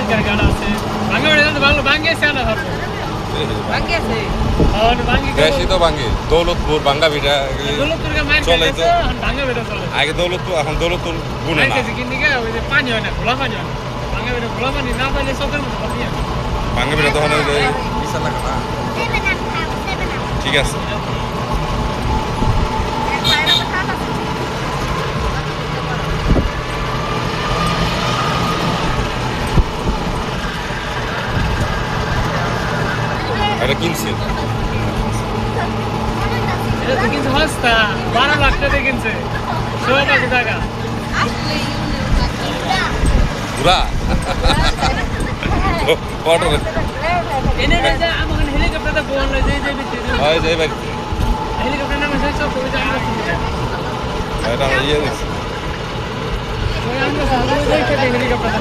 ব্যাংকের গাড়ি আছে ভাঙে বেড়ে তো ভালো ভাঙে আছে না ধরবো ভাঙে আছে ভাঙে বেশি তো ভাঙে দৌলতপুর ভাঙ্গা বিটা দৌলতপুরকে মার চলে তো ভাঙে বেড়ে চলে আগে দৌলতপুর এখন দৌলতপুর গুনে না কিনে গিয়ে ওই যে পানি হয় না খোলা পানি হয় না ভাঙে বেড়ে খোলা পানি না পাইলে চোখের মতো পানি হয় ভাঙ্গা বিটা তখন ওই যে বিশাল লাগা না ঠিক আছে এটা কিনছে এটা তো কিছু হস্তা 12 লাখ টাকা কিনছে 16 টাকা পুরা অটো এনে না যে আমাকে হেলিকপ্টারটা বল লই যাই যাই বিতে হয় যাই ভাই হেলিকপ্টার নামে যাই সব করে আমরা এটা ইয়ে দিছি ওই আমরা সামনে যাই খেতে হেলিকপ্টারটা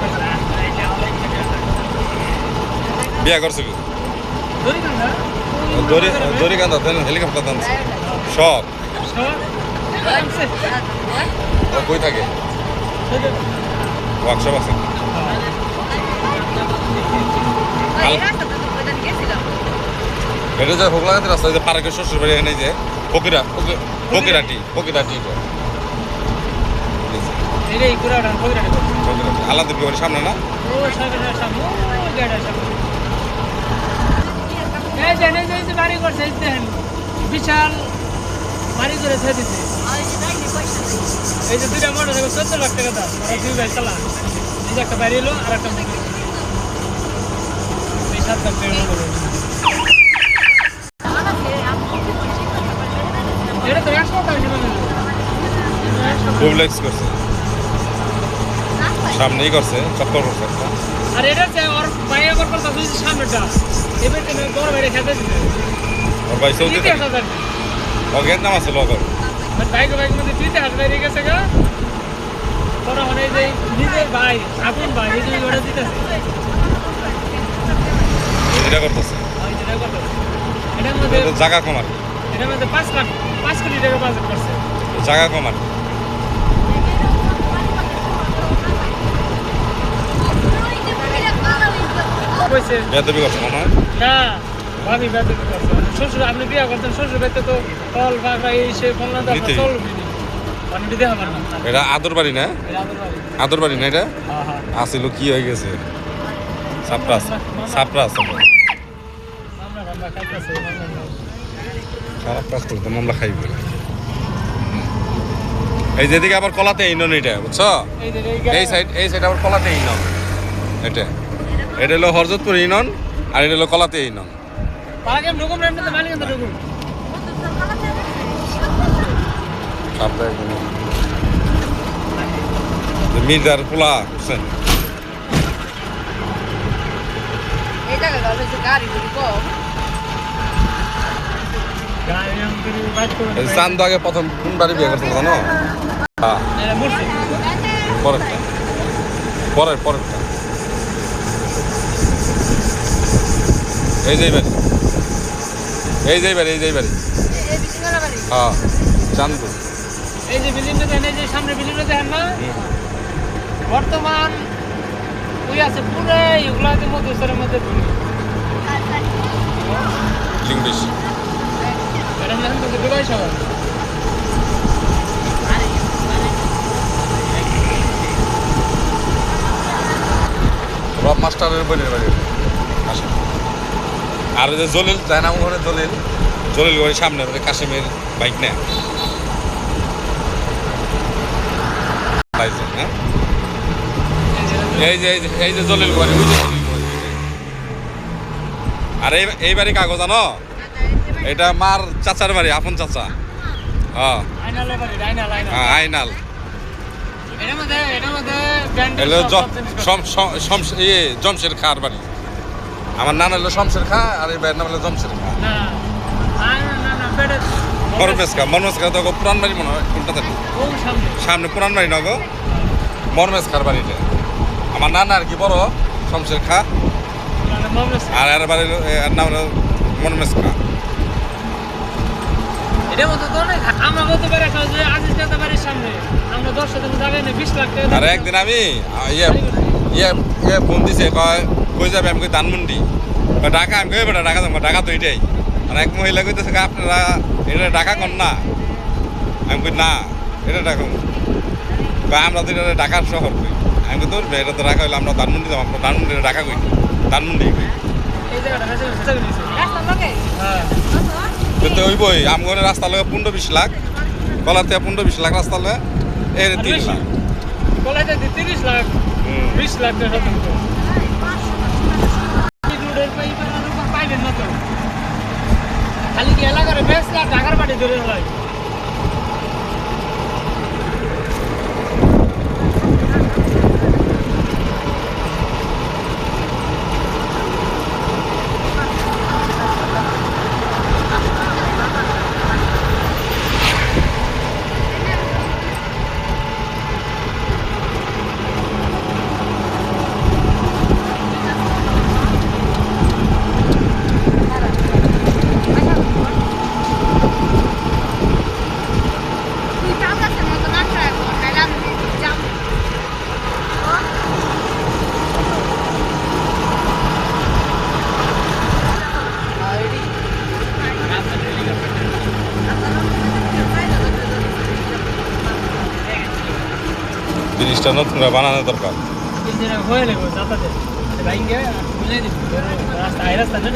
বিয়া করছে কি ধরি না দড়ি কান্দা দেন হেলিকপ্টার দাম সব ও কই থাকে ওয়ার্কশপ আছে এটা যে হোগলাগাতে রাস্তা যে পার্কের শ্বশুর বাড়ি এখানে যে ফকিরাটি এই কুড়াটা ফকিরাটি আলাদা বিবাহের সামনে না ও সামনে সামনে ও গাড়ি সামনে এই জানে যে বাড়ি করছে দেখেন বিশাল বাড়ি করে ছেড়ে দিচ্ছে এই যে দুইটা মোটর 14 লাখ টাকা দাম ওরা দুই ভাই চালা এই যে একটা বাড়ি এলো আর একটা মোটর এই 7 লাখ টাকা মোটর এটা তো রাস্তা আছে মানে ডুপ্লেক্স করছে সামনেই করছে চক্কর করছে একটা আর এটা যে ওর বাইরে করতে তো সামনেটা এবার তো বড় বাইরে খেতে দিতে ওর ভাই সৌদি অজ্ঞাত নাম আছে লগর বাইক মধ্যে 30,000 বাইরে গেছে গা ওরা মানে যে নিজের ভাই আপন ভাই এই যে ওটা দিতেছে এটা করতেছে এটার মধ্যে জায়গা কমার এটার মধ্যে 5 কোটি টাকা বাজেট করছে জায়গা কমার কইছে বেদবি করছে মনে হয় না ভাবি বেদবি করছে শ্বশুর আপনি বিয়ে করতেন শ্বশুর বাড়িতে তো ফল ফাঁকরা এই সে ফলনা দাও চলবে মানে দিতে হবে না এটা আদর বাড়ি না আদর বাড়ি না এটা আসিল কি হয়ে গেছে সাপরা আছে খারাপ কাজ করতে মামলা খাইব এই যেদিকে আবার কলাতে ইনন এটা বুঝছো এই সাইড আবার কলাতে ইনন এটা হলো হরজতপুর ইনন আর এটা হলো কলাতে ইনন মির্জার পোলা বুঝছেন চান্দ আগে প্রথম কোন বাড়ি বিয়ে করতে জানো পরেরটা এই যে বাড়ি হ্যাঁ চান্দু এই যে বিল্ডিংটা দেখেন এই যে সামনে বিল্ডিংটা দেখেন না বর্তমান ওই আছে পুরো এগুলাতে মধ্যস্থরের মধ্যে ইংলিশ এটা না তো দুবাই শহর রব মাস্টারের বোনের বাড়ি আসে আর ওই যে জলিল যায় না ওখানে জলিল বাড়ির সামনে কাশিমের বাইক নেয় হ্যাঁ এই যে জলিল বাড়ি আর এই বাড়ি কাগজ জানো এটা মার চাচার বাড়ি আপন চাচা হ্যাঁ আইনাল জমশের খার বাড়ি আমার নাম হলো শমশের খা আর এই ভাইয়ের নাম হলো জমশের খা মরমেশ খা তো পুরান বাড়ি মনে হয় কোনটা থাকে সামনে পুরান বাড়ি না গো মরমেশ খার বাড়িটা আমার নানা আর কি বড় শমশের খা আর এর বাড়ি এর নাম হলো মরমেশ খা এটার মতো তো অনেক আমরা বলতে পারি যে আজিজ নেতা বাড়ির সামনে আমরা 10 শতাংশ জায়গায় 20 লাখ টাকা আর একদিন আমি ফোন দিছে কই যাবে আমি কই ধানমন্ডি ঢাকা আমি কই বেটা ঢাকা যাবো ঢাকা তো এটাই আর এক মহিলা কইতেছে আপনারা এটা ঢাকা কর না আমি কই না এটা ঢাকা আমরা তো এটা ঢাকার শহর কই আমি কই তোর এটা তো ঢাকা হইলে আমরা ধানমন্ডি যাবো আমরা ধানমন্ডি ঢাকা কই ধানমন্ডি কই কিন্তু ওই বই আমগরে রাস্তা লগে 15-20 লাখ কলার থেকে 15-20 লাখ রাস্তা লগে এর 3 লাখ কলাতে 30 লাখ 20 লাখ টাকা তো রোডের পাইবেন না তো খালি কি এলাকার বেসলা ঢাকার বাড়ি ধরে হয় জিনিসটা নতুন করে বানানো দরকার হয়ে লাগবে যাতাতে বাইকে বুঝাই দিচ্ছি রাস্তা আই রাস্তা না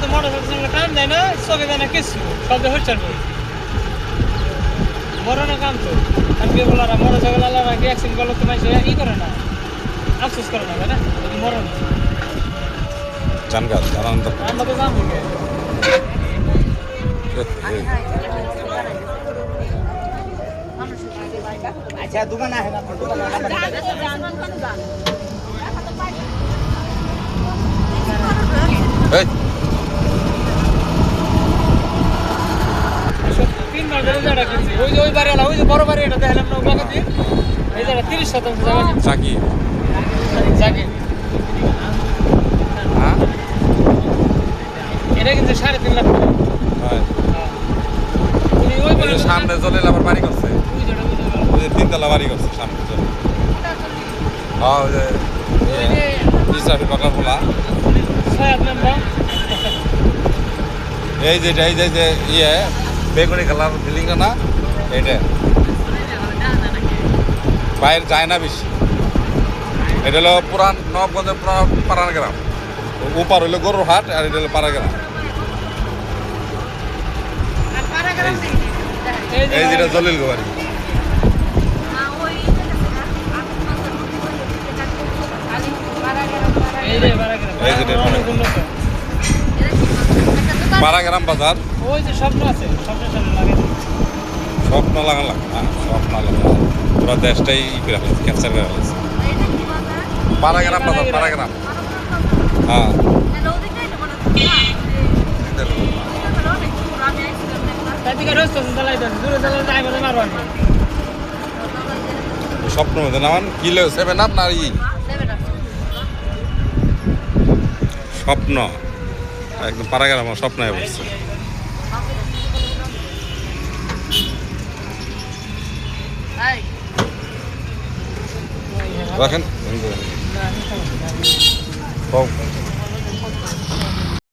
তো মোটরসাইকেল কাম দেয় না চোখে দেয় না কিছু সব হচ্ছে বড় না কাম তো আমি বলারা মোটরসাইকেল আলাদা কি অ্যাক্সিডেন্ট করলো তো মাইছে ই করে না আফসোস করে না তাই না মরণ জানগা জানান তো আমরা তো জানবো আচ্ছা দোকান আছে না দোকান এই 3 মাস ধরে জায়গা কিনছি ওই বাড়ি আলা ওই যে বড় বাড়ি এটা দেখলাম না ওগুলো দিয়ে এই জায়গা 30 শতাংশ জায়গা চাকি জায়গা হ্যাঁ এটা কিন্তু 3.5 লাখ ওই সামনে চলে আবার বাড়ি করছে ওই যে 3 তলা বাড়ি করছে সামনে চলে হ্যাঁ ওই যে ইসরাফি কাকার বলা এই যে ইয়ে বেগুনি কালার বিল্ডিংটা না এইটা বাইরে যায় না বেশি এটা হলো পুরান নবগঞ্জের পাড়ার গ্রাম উপার হইলো গরুর হাট আর এটা হলো পাড়া গ্রাম এই যেটা জলিল গোবারি এই যেটা পাড়াগ্রাম বাজার ওই যে স্বপ্ন আছে স্বপ্ন লাগে স্বপ্ন লাগান লাগে স্বপ্ন লাগা পুরো দেশটাই করে ফেলেছে ক্যাপচার করে ফেলেছে পাড়াগ্রাম বাজার পাড়াগ্রাম হ্যাঁ স্বপ্ন মধ্যে নামান কি লেও 7 আপ না ই স্বপ্ন একদম পাড়াগ্রাম স্বপ্ন হয়ে পড়ছে রাখেন